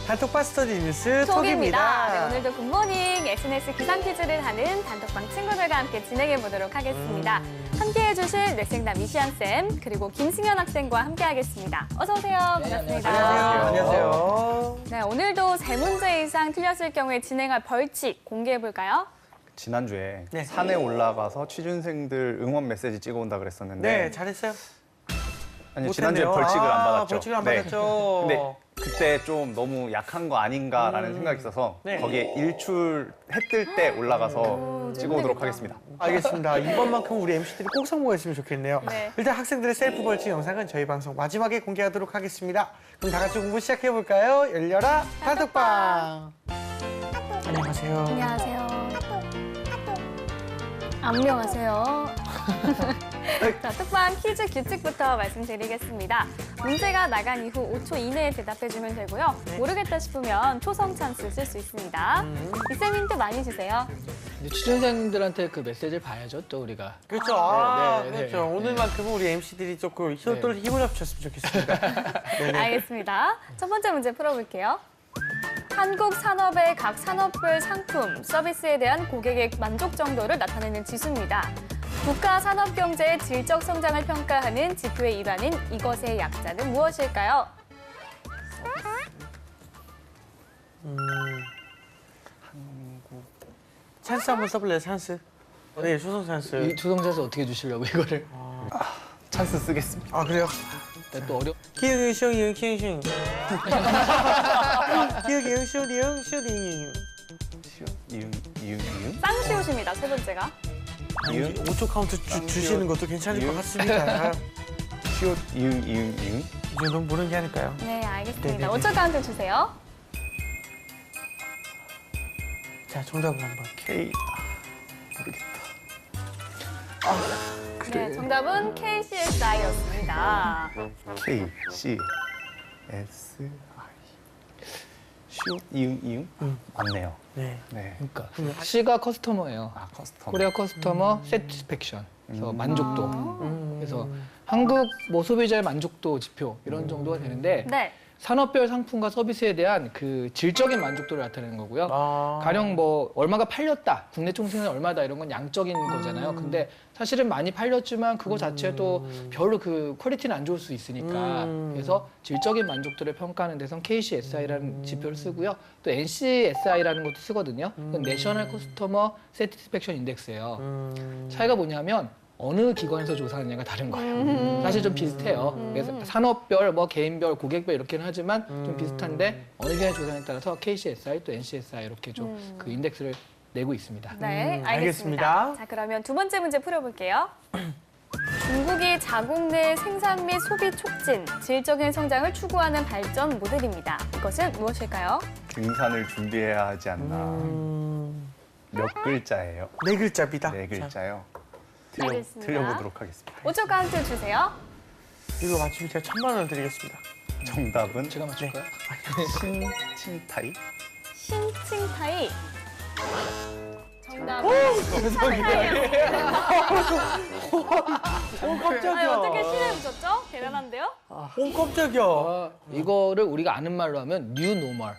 단톡방 스터디 뉴스 톡입니다. 네, 톡입니다. 오늘도 굿모닝 SNS 기상 퀴즈를 하는 단톡방 친구들과 함께 진행해 보도록 하겠습니다. 함께해 주실 뇌생남 이시안쌤 그리고 김승현 학생과 함께하겠습니다. 어서 오세요. 반갑습니다. 안녕하세요. 네, 오늘도 세 문제 이상 틀렸을 경우에 진행할 벌칙 공개해 볼까요? 지난주에 네. 산에 올라가서 취준생들 응원 메시지 찍어온다 그랬었는데 네, 잘했어요. 아니, 못했네요. 지난주에 벌칙을 안 받았죠. 벌칙을 안 네. 받았죠. 근데 그때 좀 너무 약한 거 아닌가라는 생각이 있어서 네. 거기에 일출 해 뜰 때 올라가서 찍어오도록 하겠습니다. 알겠습니다. 이번만큼 우리 MC들이 꼭 성공했으면 좋겠네요. 네. 일단 학생들의 셀프 벌칙 영상은 저희 방송 마지막에 공개하도록 하겠습니다. 그럼 다 같이 공부 시작해볼까요? 열려라 단톡방. 안녕하세요. 안녕하세요. 안녕하세요. 자, 톡방 퀴즈 규칙부터 말씀드리겠습니다. 문제가 나간 이후 5초 이내에 대답해주면 되고요. 네. 모르겠다 싶으면 초성 찬스 쓸 수 있습니다. 이쌤 힌트 많이 주세요. 이제 취준생들한테 그 메시지를 봐야죠, 또 우리가. 그렇죠. 그렇죠. 오늘만큼은 우리 MC들이 조금 힘을 합쳤으면 좋겠습니다. 네네. 알겠습니다. 첫 번째 문제 풀어볼게요. 한국 산업의 각 산업별 상품, 서비스에 대한 고객의 만족 정도를 나타내는 지수입니다. 국가 산업 경제의 질적 성장을 평가하는 지표의 일환인 이것의 약자는 무엇일까요? 찬스 한번 써볼래요, 찬스? 네, 초성 찬스. 이 초성자에서 어떻게 주시려고 이거를. 찬스 쓰겠습니다. 아, 그래요? 또 기억이 쇼링, 기억이 쇼링, 쇼링. 이응 쌍시옷입니다, 세 번째가. 이응 5초 카운트 주시는 것도 괜찮을 것 같습니다. 시옷 이응 이 정도는 모르는 게 아닐까요? 네, 알겠습니다. 네네네. 5초 카운트 주세요. 자, 정답을 한번. K 모르겠다. 네, 정답은 KCSI였습니다. K C S I 시옷 이응 맞네요. 네. 네. 그러니까 C가 커스터머예요. 아 커스텀. 코리아 커스터머 세티스팩션. 그래서 만족도. 음. 그래서 한국 뭐 소비자의 만족도 지표 이런 정도가 되는데 네. 산업별 상품과 서비스에 대한 그 질적인 만족도를 나타내는 거고요. 아. 가령 뭐 얼마가 팔렸다, 국내 총생산 얼마다 이런 건 양적인 거잖아요. 근데 사실은 많이 팔렸지만 그거 자체도 별로 그 퀄리티는 안 좋을 수 있으니까 그래서 질적인 만족도를 평가하는 데선 KCSI라는 지표를 쓰고요. 또 NCSI라는 것도 쓰거든요. 그건 내셔널 커스터머 세티스팩션 인덱스예요. 차이가 뭐냐면 어느 기관에서 조사하느냐가 다른 거예요. 사실 좀 비슷해요. 그래서 산업별, 뭐 개인별, 고객별 이렇게는 하지만 좀 비슷한데 어느 기관의 조사에 따라서 KCSI 또 NCSI 이렇게 좀 그 인덱스를 내고 있습니다. 네, 알겠습니다. 알겠습니다. 자, 그러면 두 번째 문제 풀어볼게요. 중국이 자국 내 생산 및 소비 촉진, 질적인 성장을 추구하는 발전 모델입니다. 이것은 무엇일까요? 등산을 준비해야 하지 않나. 몇 글자예요? 네 글자입니다. 네 글자요. 알겠습니다. 틀려보도록 하겠습니다. 5초 카운트 주세요. 이거 맞추면 제가 1,000만 원 드리겠습니다. 정답은 제가 맞출까요? 칭타이. 신칭타이. 정답은 신칭타이예요. 깜짝이야. 어떻게 신을 붙였죠? 대단한데요? 깜짝이야. 이거를 우리가 아는 말로 하면 뉴 노멀.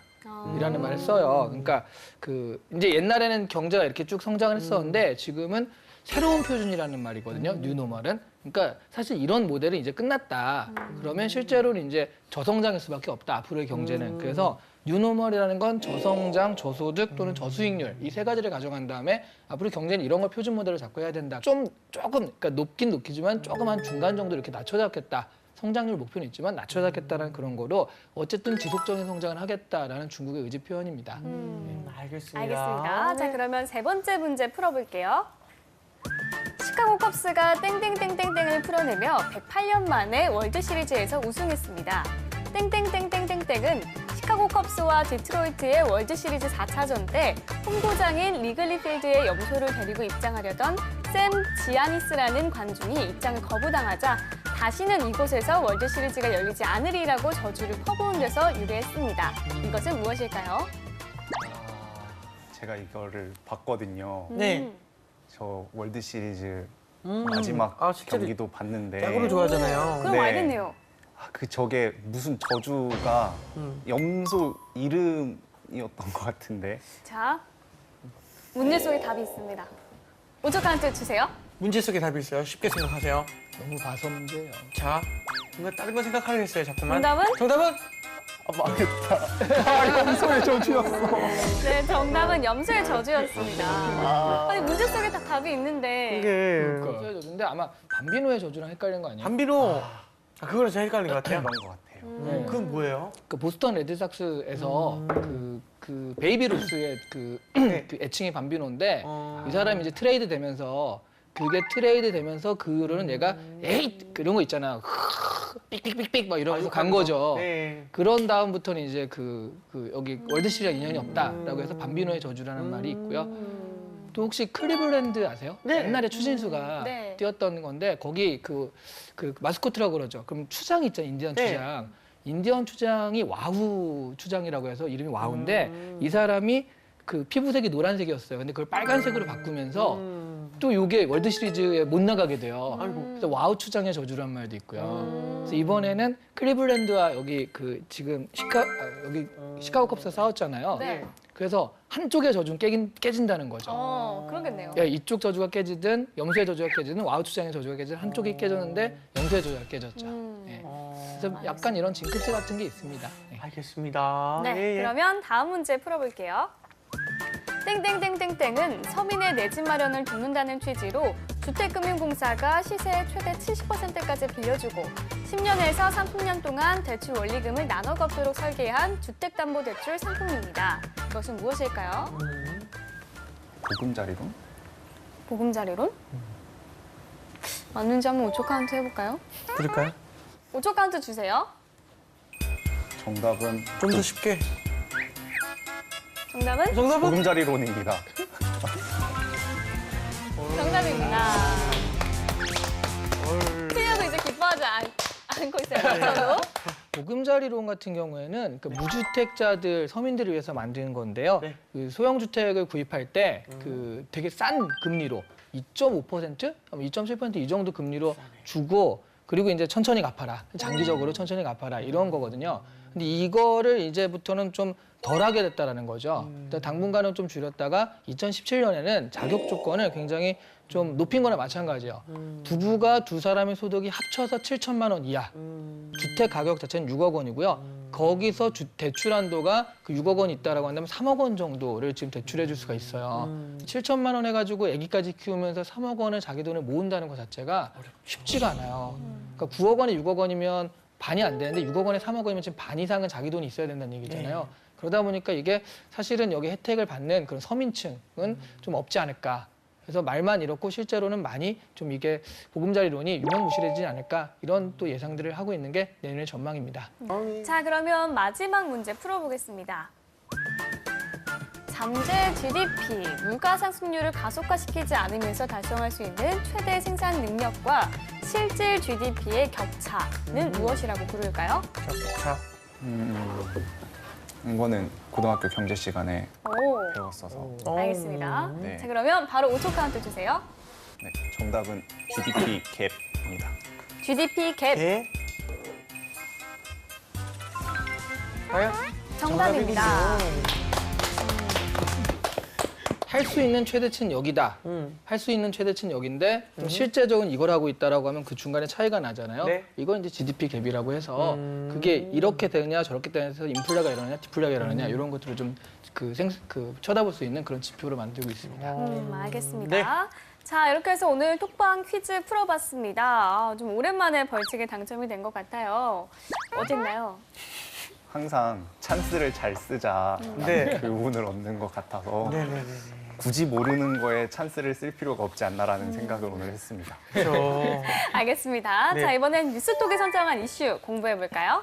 이라는 말을 써요. 그러니까 그 이제 옛날에는 경제가 이렇게 쭉 성장을 했었는데 지금은 새로운 표준이라는 말이거든요. 뉴노멀은. 그러니까 사실 이런 모델은 이제 끝났다. 그러면 실제로는 이제 저성장일 수밖에 없다. 앞으로의 경제는. 그래서 뉴노멀이라는 건 저성장, 저소득 또는 저수익률 이 세 가지를 가져간 다음에 앞으로 경제는 이런 걸 표준 모델로 잡고 해야 된다. 조금 그러니까 높긴 높이지만 조금 한 중간 정도 이렇게 낮춰잡겠다. 성장률 목표는 있지만 낮춰잡겠다는 그런 거로 어쨌든 지속적인 성장을 하겠다라는 중국의 의지 표현입니다. 알겠습니다. 알겠습니다. 자, 그러면 세 번째 문제 풀어볼게요. 시카고 컵스가 땡땡땡땡땡을 풀어내며 108년 만에 월드 시리즈에서 우승했습니다. 땡땡땡땡땡땡은 시카고 컵스와 디트로이트의 월드 시리즈 4차전 때 홈구장인 리글리 필드에 염소를 데리고 입장하려던 샘 지아니스라는 관중이 입장을 거부당하자 다시는 이곳에서 월드 시리즈가 열리지 않으리라고 저주를 퍼부은 데서 유래했습니다. 이것은 무엇일까요? 제가 이거를 봤거든요. 네. 저 월드 시리즈 마지막 아, 실제로 경기도 봤는데 야구를 좋아하잖아요. 그럼 네. 알겠네요. 그 저게 무슨 저주가 염소 이름이었던 것 같은데. 자, 문제 속에 답이 있습니다. 5초 카운트 주세요. 문제 속에 답이 있어요. 쉽게 생각하세요. 너무 봐서 문제예요. 자, 뭔가 다른 거 생각하겠어요. 잠깐만. 정답은? 정답은? 망했다. 염소의 저주였어. 네, 정답은 염소의 저주였습니다. 아니, 문제 속에 다 답이 있는데. 이게 염소의 저주인데 아마 밤비노의 저주랑 헷갈린 거 아니에요? 밤비노. 그거랑 제일 헷갈린 것 같아요. 그런 것 같아요. 네. 그건 뭐예요? 그 보스턴 레드삭스에서 그 베이비 루스의 그 애칭이 밤비노인데 이 사람이 이제 트레이드 되면서 그게 트레이드 되면서 그로는 얘가 에이 그런 거 있잖아 삑삑삑삑 막 이러면서 간 거죠. 네. 그런 다음부터는 이제 그 여기 월드 시리즈랑 인연이 없다라고 해서 밤비노의 저주라는 말이 있고요. 또 혹시 클리블랜드 아세요? 네. 옛날에 추신수가 네. 뛰었던 건데 거기 그 마스코트라고 그러죠. 그럼 추장 있잖아요. 인디언 네. 추장. 인디언 추장이 와우 추장이라고 해서 이름이 와우인데 이 사람이 그 피부색이 노란색이었어요. 근데 그걸 빨간색으로 바꾸면서 또 이게 월드 시리즈에 못 나가게 돼요. 그래서 와우 추장의 저주란 말도 있고요. 그래서 이번에는 클리블랜드와 여기 그 지금 여기 시카고 컵스 싸웠잖아요. 네. 그래서 한쪽의 저주는 깨진다는 거죠. 그러겠네요. 예, 이쪽 저주가 깨지든 염소의 저주가 깨지든 와우 추장의 저주가 깨지든 한쪽이 깨졌는데 염소의 저주가 깨졌죠. 예. 그래서 약간 이런 징크스 같은 게 있습니다. 예. 알겠습니다. 네, 예, 예. 그러면 다음 문제 풀어볼게요. 땡땡땡땡땡은 서민의 내 집 마련을 돕는다는 취지로 주택금융공사가 시세의 최대 70%까지 빌려주고 10년에서 30년 동안 대출 원리금을 나눠 갚도록 설계한 주택담보대출 상품입니다. 이것은 무엇일까요? 보금자리론? 보금자리론? 맞는지 한번 5초 카운트 해볼까요? 그럴까요? 5초 카운트 주세요. 정답은 좀 더 쉽게. 정답은? 정답은? 보금자리론입니다. 정답입니다. 틀려도 이제 기뻐하지 않고 있어요. 저도. 보금자리론 같은 경우에는 그 무주택자들 서민들을 위해서 만드는 건데요. 네. 그 소형주택을 구입할 때 그 되게 싼 금리로 2.5%, 2.7%이 정도 금리로 주고 그리고 이제 천천히 갚아라. 장기적으로 천천히 갚아라. 이런 거거든요. 근데 이거를 이제부터는 좀 덜하게 됐다라는 거죠. 그러니까 당분간은 좀 줄였다가 2017년에는 자격 조건을 굉장히 좀 높인 거나 마찬가지예요. 부부가 두 사람의 소득이 합쳐서 7천만 원 이하. 주택 가격 자체는 6억 원이고요. 거기서 대출 한도가 그 6억 원 있다라고 한다면 3억 원 정도를 지금 대출해 줄 수가 있어요. 7천만 원 해가지고 아기까지 키우면서 3억 원을 자기 돈을 모은다는 것 자체가 쉽지가 않아요. 그러니까 9억 원에 6억 원이면 반이 안 되는데 6억 원에 3억 원이면 지금 반 이상은 자기 돈이 있어야 된다는 얘기잖아요. 그러다 보니까 이게 사실은 여기 혜택을 받는 그런 서민층은 좀 없지 않을까. 그래서 말만 이렇고 실제로는 많이 좀 이게 보금자리론이 유명무실해지지 않을까 이런 또 예상들을 하고 있는 게 내년의 전망입니다. 자, 그러면 마지막 문제 풀어보겠습니다. 잠재 GDP, 물가 상승률을 가속화시키지 않으면서 달성할 수 있는 최대 생산 능력과 실질 GDP의 격차는 무엇이라고 부를까요? 자, 이거는 고등학교 경제 시간에 오, 배웠어서. 알겠습니다. 네. 자, 그러면 바로 5초 카운트 주세요. 네, 정답은 GDP 갭입니다. GDP 갭 개. 과연? 정답입니다. 할 수 있는 최대치는 여기다. 할 수 있는 최대치는 여긴데 좀 실제적으로 이걸 하고 있다라고 하면 그 중간에 차이가 나잖아요. 네. 이건 이제 GDP 갭이라고 해서 그게 이렇게 되느냐 저렇게 되느냐 인플레가 일어나냐 디플레가 일어나냐 이런 것들을 좀 쳐다볼 수 있는 그런 지표로 만들고 있습니다. 알겠습니다. 네. 자, 이렇게 해서 오늘 톡방 퀴즈 풀어봤습니다. 좀 오랜만에 벌칙에 당첨이 된 것 같아요. 어땠나요? 항상 찬스를 잘 쓰자 네. 교훈을 얻는 것 같아서 네네네. 굳이 모르는 거에 찬스를 쓸 필요가 없지 않나라는 생각을 오늘 했습니다. 그렇죠. 알겠습니다. 네. 자, 이번엔 뉴스톡이 선정한 이슈 공부해볼까요?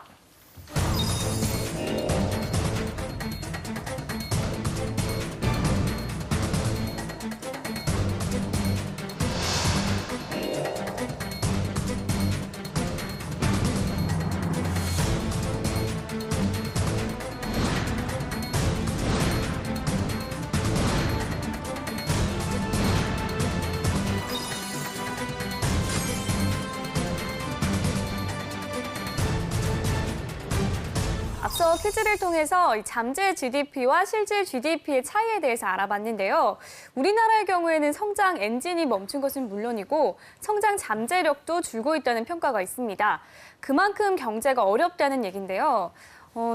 앞서 퀴즈를 통해서 이 잠재 GDP와 실질 GDP의 차이에 대해서 알아봤는데요. 우리나라의 경우에는 성장 엔진이 멈춘 것은 물론이고 성장 잠재력도 줄고 있다는 평가가 있습니다. 그만큼 경제가 어렵다는 얘긴데요.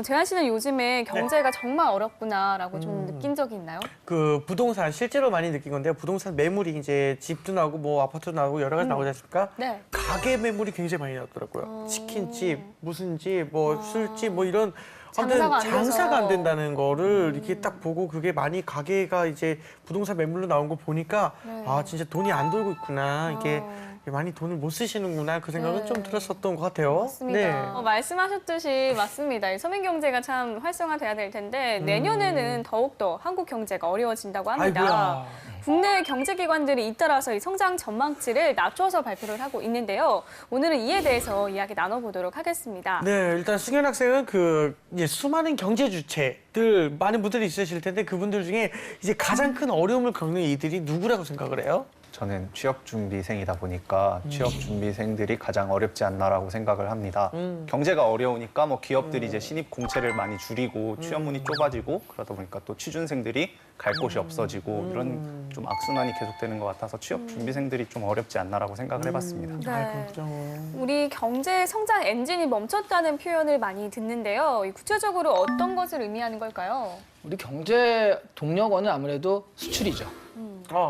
재한 씨는 요즘에 경제가 정말 어렵구나라고 좀 느낀 적이 있나요? 그 부동산 실제로 많이 느낀 건데요. 부동산 매물이 이제 집도 나오고 뭐 아파트도 나오고 여러 가지 나오지 않습니까? 네. 가게 매물이 굉장히 많이 나왔더라고요. 치킨집, 무슨 집, 뭐 술집, 뭐 이런 아무튼 장사가 안 돼서. 장사가 안 된다는 거를 이렇게 딱 보고 그게 많이 가게가 이제 부동산 매물로 나온 거 보니까 네. 아 진짜 돈이 안 돌고 있구나 이게 많이 돈을 못 쓰시는구나 그 생각은 네. 좀 들었었던 것 같아요. 맞습니다. 말씀하셨듯이 맞습니다. 이 서민 경제가 참 활성화돼야 될 텐데 내년에는 더욱더 한국 경제가 어려워진다고 합니다. 아이고야. 국내 경제기관들이 잇따라서 이 성장 전망치를 낮춰서 발표를 하고 있는데요. 오늘은 이에 대해서 이야기 나눠보도록 하겠습니다. 네, 일단 승현 학생은 그 이제 수많은 경제 주체들 많은 분들이 있으실 텐데 그분들 중에 이제 가장 큰 어려움을 겪는 이들이 누구라고 생각을 해요? 저는 취업준비생이다 보니까 취업준비생들이 가장 어렵지 않나라고 생각을 합니다. 경제가 어려우니까 뭐 기업들이 이제 신입 공채를 많이 줄이고 취업문이 좁아지고 그러다 보니까 또 취준생들이 갈 곳이 없어지고 이런 좀 악순환이 계속되는 것 같아서 취업준비생들이 좀 어렵지 않나라고 생각을 해봤습니다. 네. 우리 경제 성장 엔진이 멈췄다는 표현을 많이 듣는데요. 이 구체적으로 어떤 것을 의미하는 걸까요? 우리 경제 동력원은 아무래도 수출이죠.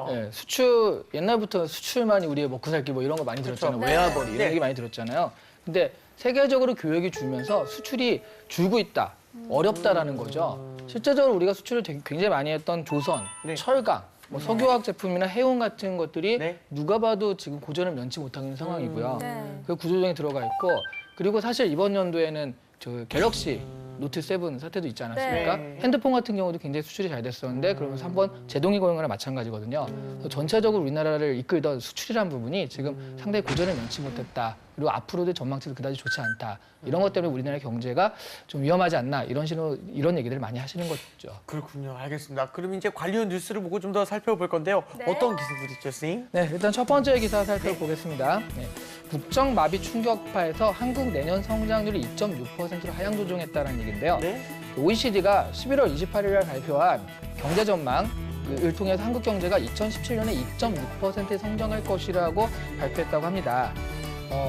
네, 수출 옛날부터 수출만이 우리의 먹고 살기 뭐 이런 거 많이 들었잖아요. 그렇죠. 외화벌이 이런 네. 얘기 많이 들었잖아요. 근데 세계적으로 교역이 줄면서 수출이 줄고 있다. 어렵다라는 거죠. 실제적으로 우리가 수출을 굉장히 많이 했던 조선, 네. 철강, 뭐 석유화학 제품이나 해운 같은 것들이 네. 누가 봐도 지금 고전을 면치 못하고 있는 상황이고요. 네. 그 구조조정이 들어가 있고 그리고 사실 이번 연도에는 저 갤럭시 노트 7 사태도 있지 않았습니까? 네. 핸드폰 같은 경우도 굉장히 수출이 잘 됐었는데 그러면서 한번 제동이 걸린 거랑 마찬가지거든요. 그래서 전체적으로 우리나라를 이끌던 수출이라는 부분이 지금 상당히 고전을 면치 못했다. 그리고 앞으로도 전망치도 그다지 좋지 않다. 이런 것 때문에 우리나라의 경제가 좀 위험하지 않나 이런 얘기들을 많이 하시는 거죠. 그렇군요. 알겠습니다. 그럼 이제 관련 뉴스를 보고 좀 더 살펴볼 건데요. 네. 어떤 기사들이 있죠, 선생님? 네, 일단 첫 번째 기사 살펴보겠습니다. 네, 국정 마비 충격파에서 한국 내년 성장률이 2.6%로 하향 조정했다는 얘기인데요. 네. OECD가 11월 28일 날 발표한 경제 전망을 통해서 한국 경제가 2017년에 2.6%에 성장할 것이라고 발표했다고 합니다.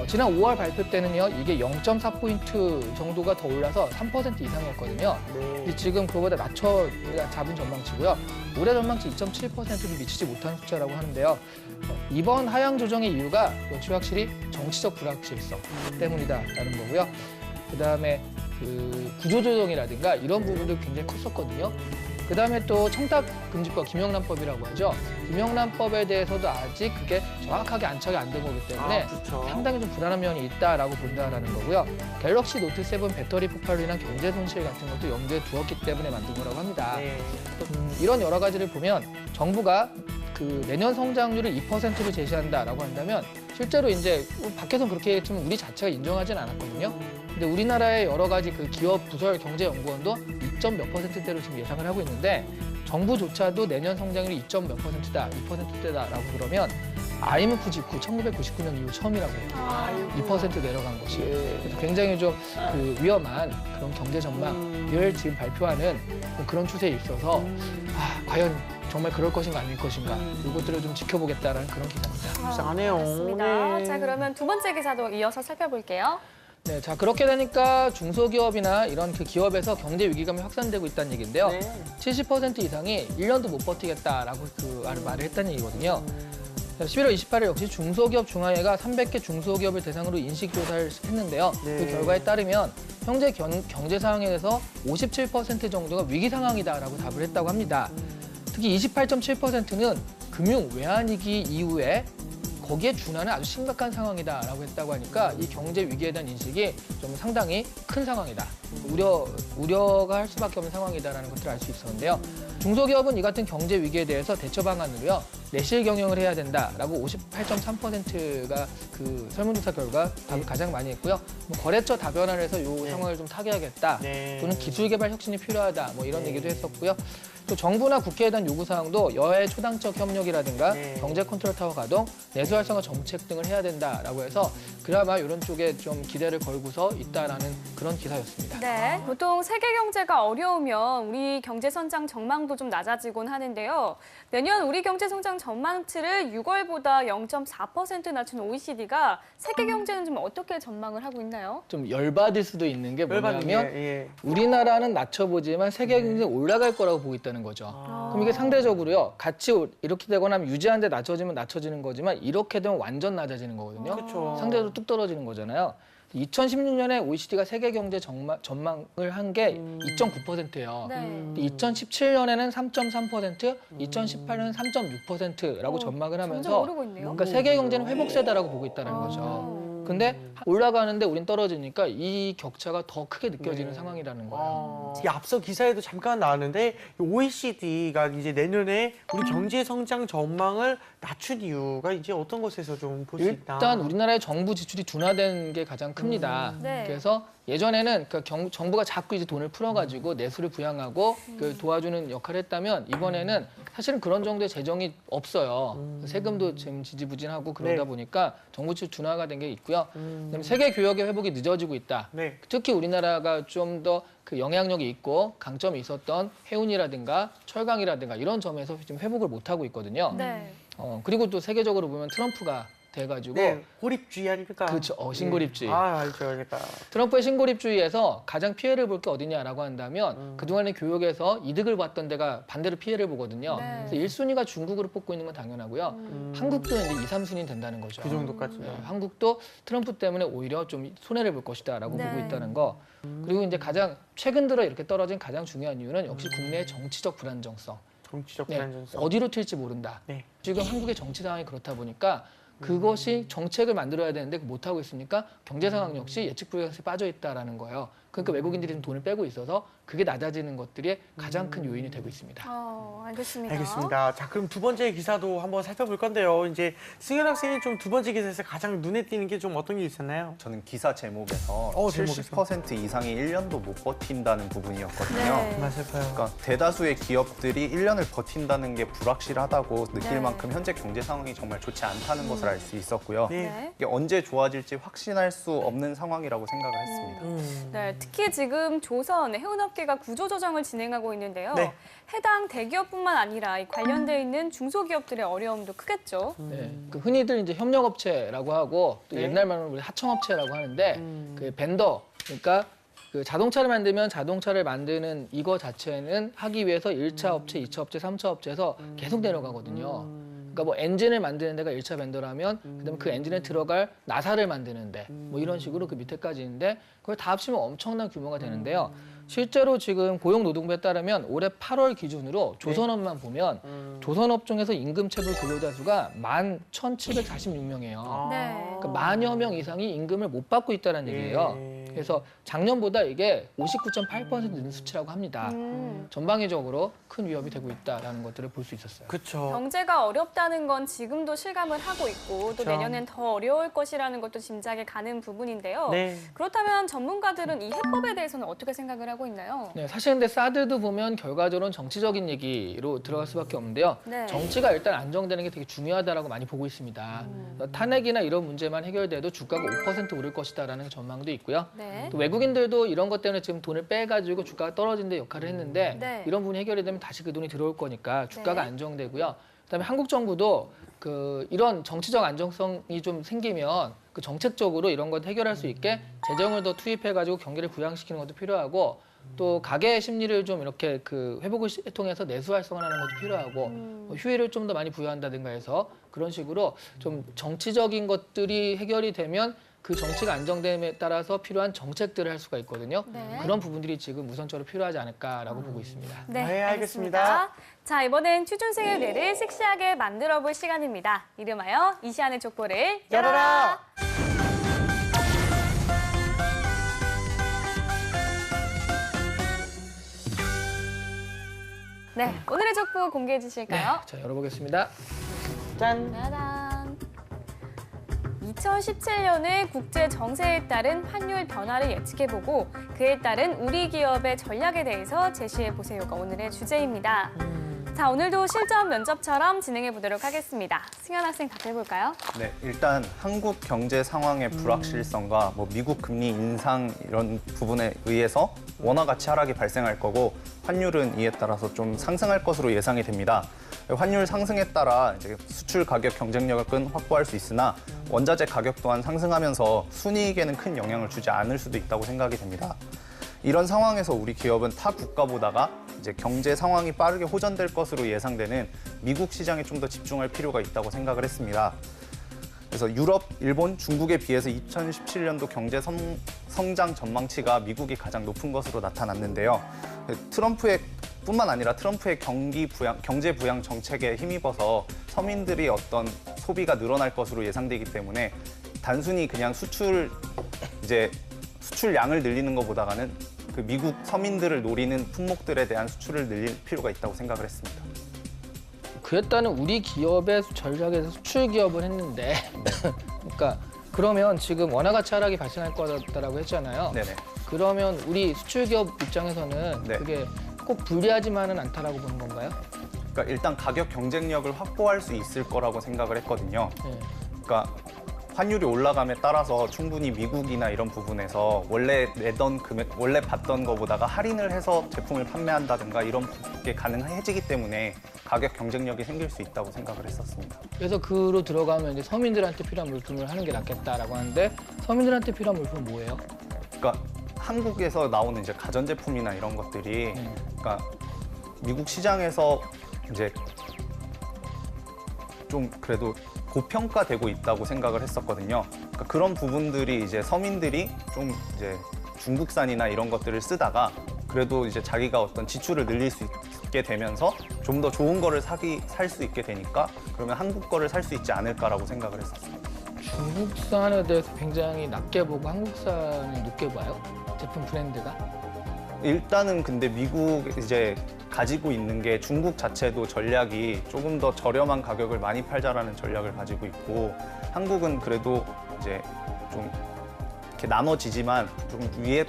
지난 5월 발표 때는요, 이게 0.4포인트 정도가 더 올라서 3% 이상이었거든요. 근데 지금 그거보다 낮춰 잡은 전망치고요. 올해 전망치 2.7%를 미치지 못한 숫자라고 하는데요. 이번 하향 조정의 이유가 역시 확실히 정치적 불확실성 때문이다라는 거고요. 그다음에 그 구조조정이라든가 이런 부분도 굉장히 컸었거든요. 그다음에 또 청탁금지법, 김영란법이라고 하죠. 김영란법에 대해서도 아직 그게 정확하게 안착이 안 된 거기 때문에 그렇죠. 상당히 좀 불안한 면이 있다라고 본다라는 거고요. 갤럭시 노트 7 배터리 폭발로 인한 경제 손실 같은 것도 염두에 두었기 때문에 만든 거라고 합니다. 네. 이런 여러 가지를 보면 정부가 그 내년 성장률을 2%로 제시한다라고 한다면 실제로 이제 밖에서는 그렇게 했지만 우리 자체가 인정하지는 않았거든요. 근데 우리나라의 여러 가지 그 기업 부설 경제연구원도 2몇 %대로 지금 예상을 하고 있는데 정부조차도 내년 성장률이 2몇 %다, 2%대다라고 그러면 IMF 직후 1999년 이후 처음이라고 해요. 2% 내려간 것이. 그래서 굉장히 좀 그 위험한 그런 경제 전망을 지금 발표하는 뭐 그런 추세에 있어서 과연 정말 그럴 것인가 아닐 것인가 이것들을 좀 지켜보겠다라는 그런 기사입니다. 불쌍하네요. 맞습니다. 네. 자, 그러면 두 번째 기사도 이어서 살펴볼게요. 네, 자 그렇게 되니까 중소기업이나 이런 그 기업에서 경제 위기감이 확산되고 있다는 얘기인데요. 네. 70% 이상이 1년도 못 버티겠다라고 그 말을 했다는 얘기거든요. 11월 28일 역시 중소기업 중앙회가 300개 중소기업을 대상으로 인식조사를 했는데요. 네. 그 결과에 따르면 현재 경제 상황에서 57% 정도가 위기 상황이다라고 답을 했다고 합니다. 특히 28.7%는 금융 외환위기 이후에 거기에 준하는 아주 심각한 상황이다라고 했다고 하니까 이 경제 위기에 대한 인식이 좀 상당히 큰 상황이다. 우려가 할 수밖에 없는 상황이다라는 것들을 알 수 있었는데요. 중소기업은 이 같은 경제 위기에 대해서 대처 방안으로요. 내실 경영을 해야 된다라고 58.3%가 그 설문조사 결과 답을 가장 많이 했고요. 뭐 거래처 다변화를 해서 이 상황을 좀 타개하겠다. 네. 또는 기술 개발 혁신이 필요하다. 뭐 이런 얘기도 했었고요. 또 정부나 국회에 대한 요구사항도 여해 초당적 협력이라든가 네. 경제 컨트롤 타워 가동, 내수 활성화 정책 등을 해야 된다라고 해서 그나마 이런 쪽에 좀 기대를 걸고서 있다라는 그런 기사였습니다. 네, 보통 세계 경제가 어려우면 우리 경제 성장 전망도 좀 낮아지곤 하는데요. 내년 우리 경제 성장 전망치를 6월보다 0.4% 낮춘 OECD가 세계 경제는 좀 어떻게 전망을 하고 있나요? 좀 열받을 수도 있는 게 열받는 게, 뭐냐면 예. 우리나라는 낮춰보지만 세계 경제는 올라갈 거라고 보고 있다는 거죠. 그럼 이게 상대적으로요. 같이 이렇게 되거나 하면 유지하는데 낮춰지면 낮춰지는 거지만 이렇게 되면 완전 낮아지는 거거든요. 그렇죠. 상대적으로 뚝 떨어지는 거잖아요. 2016년에 OECD가 세계 경제 전망을 한 게 2.9%예요. 네. 2017년에는 3.3%, 2018년에는 3.6%라고 전망을 점점 하면서 오르고 있네요. 그러니까 세계 경제는 회복세다라고 보고 있다는 거죠. 근데 올라가는데 우린 떨어지니까 이 격차가 더 크게 느껴지는 상황이라는 거예요. 이 앞서 기사에도 잠깐 나왔는데 OECD가 이제 내년에 우리 경제 성장 전망을 낮춘 이유가 이제 어떤 것에서 좀 볼 수 있다. 일단 우리나라의 정부 지출이 둔화된 게 가장 큽니다. 네. 그래서 예전에는 정부가 자꾸 이제 돈을 풀어가지고 내수를 부양하고 그 도와주는 역할을 했다면 이번에는 사실은 그런 정도의 재정이 없어요. 세금도 지금 지지부진하고 그러다 네. 보니까 정부 지출 둔화가 된 게 있고요. 그다음에 세계 교역의 회복이 늦어지고 있다. 네. 특히 우리나라가 좀 더 그 영향력이 있고 강점이 있었던 해운이라든가 철강이라든가 이런 점에서 지금 회복을 못 하고 있거든요. 네. 그리고 또 세계적으로 보면 트럼프가 돼가지고 네. 고립주의 아닙니까? 그렇죠. 신고립주의. 아, 알죠, 알겠다. 트럼프의 신고립주의에서 가장 피해를 볼 게 어디냐라고 한다면 그동안의 교역에서 이득을 봤던 데가 반대로 피해를 보거든요. 네. 그래서 1순위가 중국으로 뽑고 있는 건 당연하고요. 한국도 이제 2, 3순위 된다는 거죠. 그 정도까지. 네, 한국도 트럼프 때문에 오히려 좀 손해를 볼 것이다라고 네. 보고 있다는 거. 그리고 이제 가장 최근 들어 이렇게 떨어진 가장 중요한 이유는 역시 국내의 정치적 불안정성. 정치적 네, 불안정성. 어디로 튈지 모른다. 네. 지금 한국의 정치 상황이 그렇다 보니까 그것이 정책을 만들어야 되는데 못 하고 있으니까 경제 상황 역시 예측 불가능성에 빠져 있다라는 거예요. 그러니까 외국인들이 좀 돈을 빼고 있어서 그게 낮아지는 것들이 가장 큰 요인이 되고 있습니다. 알겠습니다. 알겠습니다. 자, 그럼 두 번째 기사도 한번 살펴볼 건데요. 이제 승현 학생이 좀 두 번째 기사에서 가장 눈에 띄는 게 좀 어떤 게 있었나요? 저는 기사 제목에서 제목에서. 70% 이상이 1년도 못 버틴다는 부분이었거든요. 네. 정말 슬퍼요. 그러니까 대다수의 기업들이 1년을 버틴다는 게 불확실하다고 느낄 네. 만큼 현재 경제 상황이 정말 좋지 않다는 것을 알 수 있었고요. 네. 네. 이게 언제 좋아질지 확신할 수 없는 상황이라고 생각을 했습니다. 네, 특히 지금 조선 해운업계가 구조조정을 진행하고 있는데요. 네. 해당 대기업뿐만 아니라 이 관련돼 있는 중소기업들의 어려움도 크겠죠. 네, 그 흔히들 이제 협력업체라고 하고 또 네. 옛날 말로 우리 하청업체라고 하는데 그 벤더 그러니까 그 자동차를 만들면 자동차를 만드는 이거 자체는 하기 위해서 1차 업체, 2차 업체, 3차 업체에서 계속 내려가거든요. 그러니까 뭐 엔진을 만드는 데가 1차 벤더라면 그다음에 그 엔진에 들어갈 나사를 만드는데 뭐 이런 식으로 그 밑에까지 있는데 그걸 다 합치면 엄청난 규모가 되는데요. 실제로 지금 고용노동부에 따르면 올해 8월 기준으로 조선업만 보면 조선업종에서 임금체불 근로자 수가 11,746명이에요. 네. 그러니까 만여 명 이상이 임금을 못 받고 있다는 얘기예요. 네. 그래서 작년보다 이게 59.8% 는 수치라고 합니다. 전방위적으로 큰 위협이 되고 있다는 것들을 볼 수 있었어요. 그렇죠. 경제가 어렵다는 건 지금도 실감을 하고 있고 또 그렇죠. 내년엔 더 어려울 것이라는 것도 짐작이 가는 부분인데요. 네. 그렇다면 전문가들은 이 해법에 대해서는 어떻게 생각을 하고 있나요? 네, 사실 근데 사드도 보면 결과적으로는 정치적인 얘기로 들어갈 수밖에 없는데요. 네. 정치가 일단 안정되는 게 되게 중요하다라고 많이 보고 있습니다. 탄핵이나 이런 문제만 해결돼도 주가가 5% 오를 것이다라는 전망도 있고요. 네. 또 외국인들도 이런 것 때문에 지금 돈을 빼가지고 주가가 떨어진 데 역할을 했는데 네. 이런 부분이 해결이 되면 다시 그 돈이 들어올 거니까 주가가 네. 안정되고요. 그다음에 한국 정부도 그 이런 정치적 안정성이 좀 생기면 그 정책적으로 이런 것 해결할 수 있게 재정을 더 투입해가지고 경기를 부양시키는 것도 필요하고 또 가계 심리를 좀 이렇게 그 회복을 통해서 내수 활성화하는 것도 필요하고 뭐 휴일을 좀 더 많이 부여한다든가 해서 그런 식으로 좀 정치적인 것들이 해결이 되면 그 정치가 안정됨에 따라서 필요한 정책들을 할 수가 있거든요. 네. 그런 부분들이 지금 우선적으로 필요하지 않을까라고 보고 있습니다. 네, 알겠습니다. 자, 이번엔 취준생의 뇌를 섹시하게 만들어 볼 시간입니다. 이름하여 이시안의 족보를 열어라! 네, 오늘의 족보 공개해 주실까요? 자, 열어보겠습니다. 짠! 짜잔. 2017년의 국제 정세에 따른 환율 변화를 예측해보고 그에 따른 우리 기업의 전략에 대해서 제시해보세요가 오늘의 주제입니다. 자, 오늘도 실전 면접처럼 진행해보도록 하겠습니다. 승현 학생 답해볼까요? 네, 일단 한국 경제 상황의 불확실성과 뭐 미국 금리 인상 이런 부분에 의해서 원화 가치 하락이 발생할 거고 환율은 이에 따라서 좀 상승할 것으로 예상이 됩니다. 환율 상승에 따라 이제 수출 가격 경쟁력을 확보할 수 있으나 원자재 가격 또한 상승하면서 순이익에는 큰 영향을 주지 않을 수도 있다고 생각이 됩니다. 이런 상황에서 우리 기업은 타 국가보다가 이제 경제 상황이 빠르게 호전될 것으로 예상되는 미국 시장에 좀 더 집중할 필요가 있다고 생각을 했습니다. 그래서 유럽, 일본, 중국에 비해서 2017년도 경제 성장 전망치가 미국이 가장 높은 것으로 나타났는데요. 뿐만 아니라 트럼프의 경제 부양 정책에 힘입어서 서민들이 어떤 소비가 늘어날 것으로 예상되기 때문에 단순히 그냥 수출량을 늘리는 것보다는 그 미국 서민들을 노리는 품목들에 대한 수출을 늘릴 필요가 있다고 생각을 했습니다. 그랬다는 우리 기업의 전략에서 수출 기업을 했는데, 그러니까 그러면 지금 원화 가치 하락이 발생할 거다라고 했잖아요. 네네. 그러면 우리 수출 기업 입장에서는 네. 그게 꼭 불리하지만은 않다라고 보는 건가요? 그러니까 일단 가격 경쟁력을 확보할 수 있을 거라고 생각을 했거든요. 네. 그러니까 환율이 올라감에 따라서 충분히 미국이나 이런 부분에서 원래 받던 거보다가 할인을 해서 제품을 판매한다든가 이런 게 가능해지기 때문에 가격 경쟁력이 생길 수 있다고 생각을 했었습니다. 그래서 그로 들어가면 이제 서민들한테 필요한 물품을 하는 게 낫겠다라고 하는데 서민들한테 필요한 물품은 뭐예요? 그러니까 한국에서 나오는 이제 가전제품이나 이런 것들이 그러니까 미국 시장에서 이제 좀 그래도 고평가되고 있다고 생각을 했었거든요. 그러니까 그런 부분들이 이제 서민들이 좀 이제 중국산이나 이런 것들을 쓰다가 그래도 이제 자기가 어떤 지출을 늘릴 수 있게 되면서 좀 더 좋은 거를 살 수 있게 되니까 그러면 한국 거를 살 수 있지 않을까라고 생각을 했었어요. 중국산에 대해서 굉장히 낮게 보고 한국산을 높게 봐요? 제품 브랜드가? 일단은 근데 미국 이제 가지고 있는 게 중국 자체도 전략이 조금 더 저렴한 가격을 많이 팔자라는 전략을 가지고 있고 한국은 그래도 이제 좀 이렇게 나눠지지만 좀 위에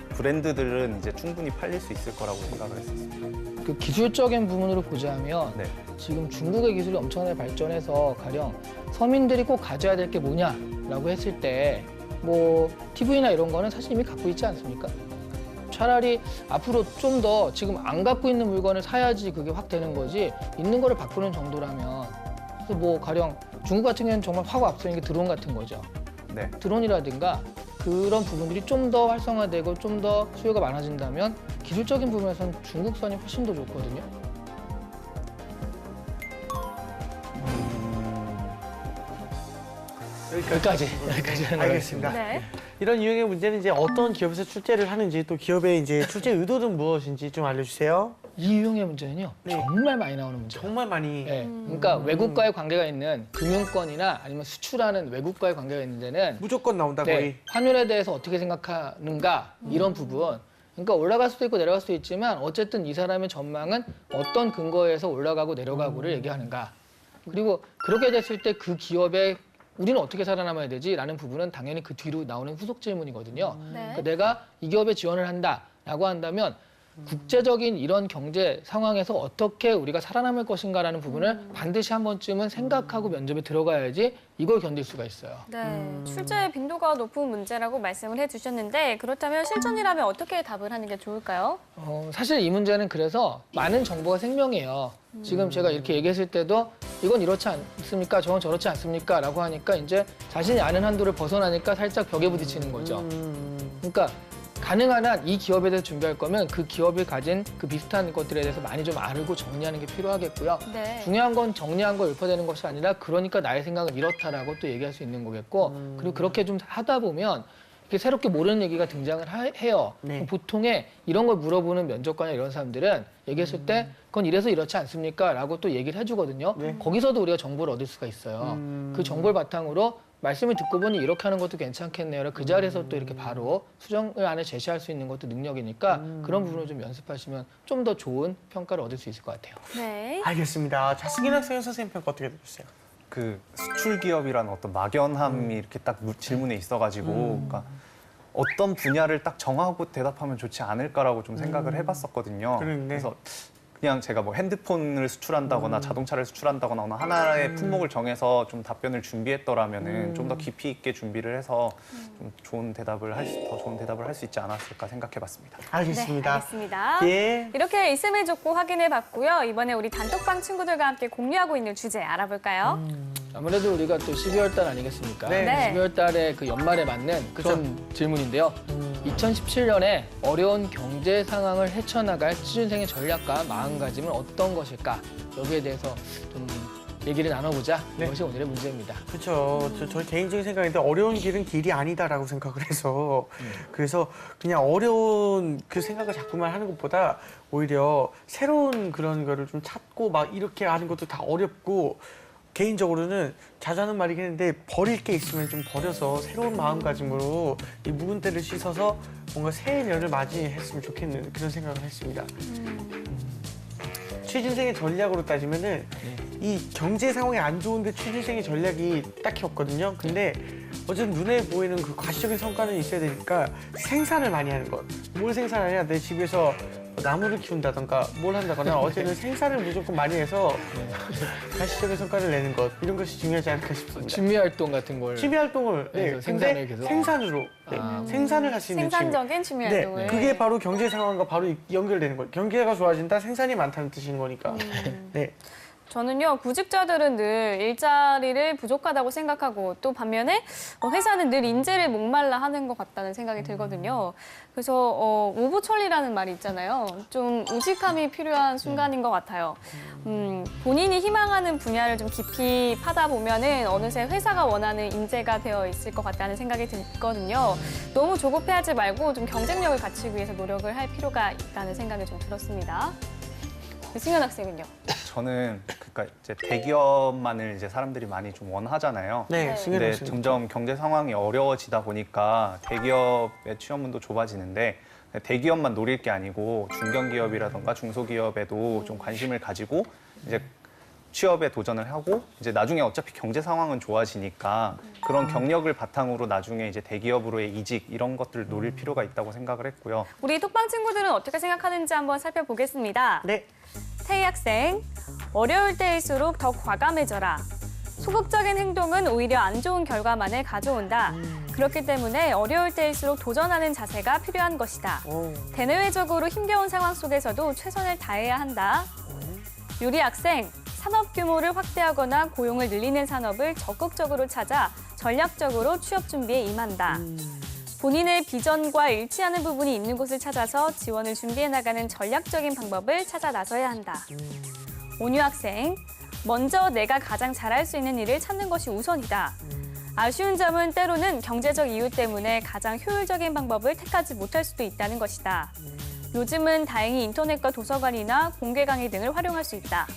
브랜드들은 이제 충분히 팔릴 수 있을 거라고 생각을 했었습니다. 그 기술적인 부분으로 보자면 네. 지금 중국의 기술이 엄청나게 발전해서 가령 서민들이 꼭 가져야 될 게 뭐냐라고 했을 때 뭐 TV나 이런 거는 사실 이미 갖고 있지 않습니까? 차라리 앞으로 좀 더 지금 안 갖고 있는 물건을 사야지 그게 확 되는 거지 있는 거를 바꾸는 정도라면 그래서 뭐 가령 중국 같은 경우는 정말 확 앞서는 게 드론 같은 거죠. 네. 드론이라든가 그런 부분들이 좀 더 활성화되고 좀 더 수요가 많아진다면 기술적인 부분에서는 중국산이 훨씬 더 좋거든요. 여기까지 하도록 알겠습니다. 네. 이런 유형의 문제는 이제 어떤 기업에서 출제를 하는지 또 기업의 이제 출제 의도는 무엇인지 좀 알려주세요. 이 유형의 문제는요 네. 정말 많이 나오는 문제예요. 정말 많이. 네, 그러니까 외국과의 관계가 있는 금융권이나 아니면 수출하는 외국과의 관계가 있는 데는 무조건 나온다 거의. 네, 환율에 대해서 어떻게 생각하는가 이런 부분. 그러니까 올라갈 수도 있고 내려갈 수도 있지만 어쨌든 이 사람의 전망은 어떤 근거에서 올라가고 내려가고를 얘기하는가. 그리고 그렇게 됐을 때 그 기업의 우리는 어떻게 살아남아야 되지라는 부분은 당연히 그 뒤로 나오는 후속 질문이거든요. 네. 그러니까 내가 이 기업에 지원을 한다라고 한다면 국제적인 이런 경제 상황에서 어떻게 우리가 살아남을 것인가라는 부분을 반드시 한 번쯤은 생각하고 면접에 들어가야지 이걸 견딜 수가 있어요. 네, 출제 빈도가 높은 문제라고 말씀을 해주셨는데 그렇다면 실전이라면 어떻게 답을 하는 게 좋을까요? 사실 이 문제는 그래서 많은 정보가 생명이에요. 지금 제가 이렇게 얘기했을 때도 이건 이렇지 않습니까? 저건 저렇지 않습니까? 라고 하니까 이제 자신이 아는 한도를 벗어나니까 살짝 벽에 부딪히는 거죠. 그러니까 가능한 한 이 기업에 대해서 준비할 거면 그 기업이 가진 그 비슷한 것들에 대해서 많이 좀 알고 정리하는 게 필요하겠고요. 네. 중요한 건 정리한 걸 읊어대는 것이 아니라 그러니까 나의 생각은 이렇다라고 또 얘기할 수 있는 거겠고 그리고 그렇게 좀 하다 보면 이렇게 새롭게 모르는 얘기가 등장을 해요. 네. 보통의 이런 걸 물어보는 면접관이나 이런 사람들은 얘기했을 때 그건 이래서 이렇지 않습니까? 라고 또 얘기를 해주거든요. 네. 거기서도 우리가 정보를 얻을 수가 있어요. 그 정보를 바탕으로 말씀을 듣고 보니 이렇게 하는 것도 괜찮겠네요. 그 자리에서 또 이렇게 바로 수정을 안에 제시할 수 있는 것도 능력이니까 그런 부분을 좀 연습하시면 좀 더 좋은 평가를 얻을 수 있을 것 같아요. 네. 알겠습니다. 자, 승인 학생 선생님 평가 어떻게 들으세요? 그 수출 기업이라는 어떤 막연함이 이렇게 딱 질문에 있어가지고 그러니까 어떤 분야를 딱 정하고 대답하면 좋지 않을까라고 좀 생각을 해봤었거든요. 그런데. 그래서 그냥 제가 뭐 핸드폰을 수출한다거나 자동차를 수출한다거나 어느 하나의 품목을 정해서 좀 답변을 준비했더라면은 좀 더 깊이 있게 준비를 해서 좀 좋은 대답을 더 좋은 대답을 할 수 있지 않았을까 생각해봤습니다. 알겠습니다. 네, 알겠습니다. 예. 이렇게 있음을 줬고 확인해봤고요. 이번에 우리 단톡방 친구들과 함께 공유하고 있는 주제 알아볼까요? 아무래도 우리가 또 12월 달 아니겠습니까? 네. 네. 12월 달에 그 연말에 맞는 그런 질문인데요. 2017년에 어려운 경제 상황을 헤쳐나갈 취준생의 전략과 마음가짐은 어떤 것일까? 여기에 대해서 좀 얘기를 나눠보자. 네. 이것이 오늘의 문제입니다. 그렇죠. 저 개인적인 생각인데 어려운 길은 길이 아니다라고 생각을 해서 그래서 그냥 어려운 그 생각을 자꾸만 하는 것보다 오히려 새로운 그런 거를 좀 찾고 막 이렇게 하는 것도 다 어렵고 개인적으로는 자주 하는 말이긴 한데 버릴 게 있으면 좀 버려서 새로운 마음가짐으로 이 묵은 때를 씻어서 뭔가 새해 년을 맞이했으면 좋겠는 그런 생각을 했습니다. 취준생의 전략으로 따지면은 이 경제 상황이 안 좋은데 취준생의 전략이 딱히 없거든요. 근데 어쨌든 눈에 보이는 그 과시적인 성과는 있어야 되니까 생산을 많이 하는 것. 뭘 생산하냐? 내 집에서 나무를 키운다던가 뭘 한다거나 어쨌든 생산을 무조건 많이 해서 과시적인 성과를 내는 것. 이런 것이 중요하지 않을까 싶습니다. 취미 활동 같은 걸 취미 활동을 그래서 근데 생산을 계속? 생산으로 생산을 할 수 있는 취미. 생산적인 취미 네, 활동을. 그게 바로 경제 상황과 바로 연결되는 거예요. 경제가 좋아진다, 생산이 많다는 뜻인 거니까. 네. 저는요, 구직자들은 늘 일자리를 부족하다고 생각하고 또 반면에 회사는 늘 인재를 목말라 하는 것 같다는 생각이 들거든요. 그래서 오부철리라는 말이 있잖아요. 좀 우직함이 필요한 순간인 것 같아요. 본인이 희망하는 분야를 좀 깊이 파다 보면은 어느새 회사가 원하는 인재가 되어 있을 것 같다는 생각이 들거든요. 너무 조급해하지 말고 좀 경쟁력을 갖추기 위해서 노력을 할 필요가 있다는 생각이 좀 들었습니다. 승현 학생은요? 저는 그러니까 이제 대기업만을 이제 사람들이 많이 좀 원하잖아요. 네, 네. 승현 근데 학생. 점점 경제 상황이 어려워지다 보니까 대기업의 취업문도 좁아지는데 대기업만 노릴 게 아니고 중견기업이라던가 중소기업에도 좀 관심을 가지고 이제 취업에 도전을 하고 이제 나중에 어차피 경제 상황은 좋아지니까 그런 경력을 바탕으로 나중에 이제 대기업으로의 이직 이런 것들을 노릴 필요가 있다고 생각을 했고요. 우리 톡방 친구들은 어떻게 생각하는지 한번 살펴보겠습니다. 네. 태희 학생, 어려울 때일수록 더 과감해져라. 소극적인 행동은 오히려 안 좋은 결과만을 가져온다. 그렇기 때문에 어려울 때일수록 도전하는 자세가 필요한 것이다. 오. 대내외적으로 힘겨운 상황 속에서도 최선을 다해야 한다. 유리 학생, 산업 규모를 확대하거나 고용을 늘리는 산업을 적극적으로 찾아 전략적으로 취업 준비에 임한다. 본인의 비전과 일치하는 부분이 있는 곳을 찾아서 지원을 준비해 나가는 전략적인 방법을 찾아 나서야 한다. 온유 학생, 먼저 내가 가장 잘할 수 있는 일을 찾는 것이 우선이다. 아쉬운 점은 때로는 경제적 이유 때문에 가장 효율적인 방법을 택하지 못할 수도 있다는 것이다. 요즘은 다행히 인터넷과 도서관이나 공개 강의 등을 활용할 수 있다.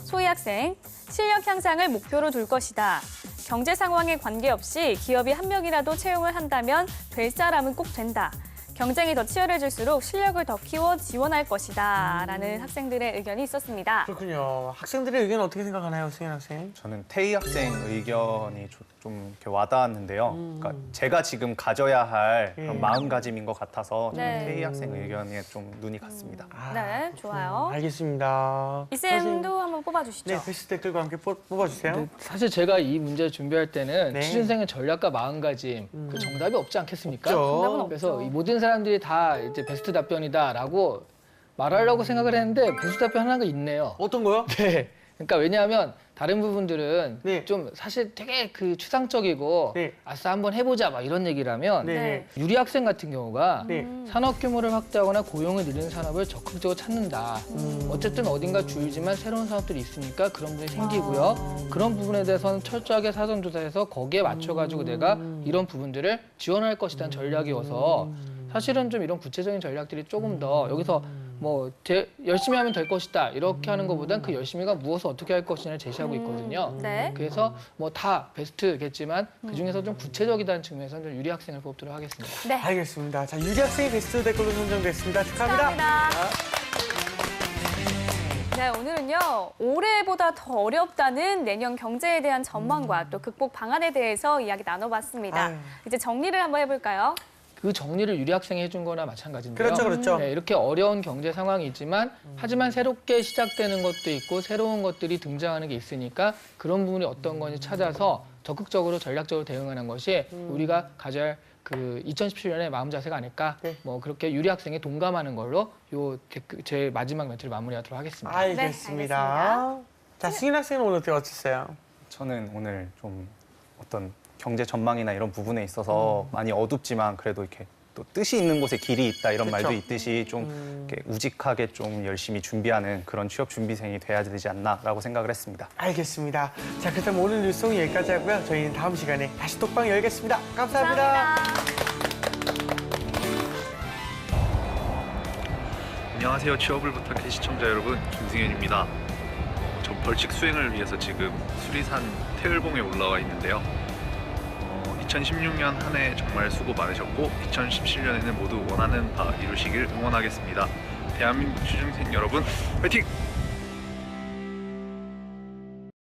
소희 학생, 실력 향상을 목표로 둘 것이다. 경제 상황에 관계없이 기업이 한 명이라도 채용을 한다면 될 사람은 꼭 된다. 경쟁이 더 치열해질수록 실력을 더 키워 지원할 것이다. 라는 학생들의 의견이 있었습니다. 그렇군요. 학생들의 의견 어떻게 생각하나요, 승현 학생? 저는 태희 학생 의견이 좀 이렇게 와닿았는데요. 그러니까 제가 지금 가져야 할 그런 마음가짐인 것 같아서 저는 네. 태희 학생 의견에 좀 눈이 갔습니다. 네, 좋아요. 알겠습니다. 이쌤도 한번 뽑아주시죠. 네, 베스트 댓글과 함께 뽑아주세요. 근데 사실 제가 이 문제를 준비할 때는 네. 취준생의 전략과 마음가짐 그 정답이 없지 않겠습니까? 없죠. 정답은 그래서 없죠. 이 모든 사람들이 다 이제 베스트 답변이다라고 말하려고 생각을 했는데 베스트 답변 하나가 있네요. 어떤 거요? 네. 그러니까 왜냐하면 다른 부분들은 네. 좀 사실 되게 그 추상적이고 네. 아싸 한번 해보자 막 이런 얘기라면 네. 네. 유리 학생 같은 경우가 네. 산업 규모를 확대하거나 고용을 늘리는 산업을 적극적으로 찾는다. 어쨌든 어딘가 줄지만 새로운 산업들이 있으니까 그런 부분이 생기고요. 그런 부분에 대해서는 철저하게 사전조사해서 거기에 맞춰가지고 내가 이런 부분들을 지원할 것이라는 전략이어서 사실은 좀 이런 구체적인 전략들이 조금 더 여기서 뭐 열심히 하면 될 것이다 이렇게 하는 것보단 그 열심히가 무엇을 어떻게 할 것이냐를 제시하고 있거든요. 네. 그래서 뭐 다 베스트겠지만 그 중에서 좀 구체적이다는 측면에서는 좀 유리 학생을 뽑도록 하겠습니다. 네. 알겠습니다. 자, 유리 학생이 베스트 댓글로 선정됐습니다. 축하합니다. 축하합니다. 네, 네, 오늘은요, 올해보다 더 어렵다는 내년 경제에 대한 전망과 또 극복 방안에 대해서 이야기 나눠봤습니다. 아유. 이제 정리를 한번 해볼까요? 그 정리를 유리 학생이 해준 거나 마찬가지인데요. 그렇죠, 그렇죠. 네, 이렇게 어려운 경제 상황이 있지만 하지만 새롭게 시작되는 것도 있고 새로운 것들이 등장하는 게 있으니까 그런 부분이 어떤 건지 찾아서 적극적으로 전략적으로 대응하는 것이 우리가 가져야 할 그 2017년의 마음 자세가 아닐까. 네. 뭐 그렇게 유리 학생에 동감하는 걸로 제 마지막 멘트를 마무리하도록 하겠습니다. 알겠습니다. 네, 알겠습니다. 자, 승인 학생은 오늘 어떻게 어땠어요? 저는 오늘 좀 어떤 경제 전망이나 이런 부분에 있어서 많이 어둡지만 그래도 이렇게 또 뜻이 있는 곳에 길이 있다 이런 그쵸. 말도 있듯이 좀 이렇게 우직하게 좀 열심히 준비하는 그런 취업 준비생이 돼야 되지 않나라고 생각을 했습니다. 알겠습니다. 자, 그럼 오늘 뉴스송 여기까지 하고요. 저희는 다음 시간에 다시 톡방 열겠습니다. 감사합니다. 안녕하세요. 취업을 부탁해 시청자 여러분, 김승현입니다. 저 벌칙 수행을 위해서 지금 수리산 태을봉에 올라와 있는데요. 2016년 한 해 정말 수고 많으셨고 2017년에는 모두 원하는 바 이루시길 응원하겠습니다. 대한민국 취준생 여러분, 화이팅!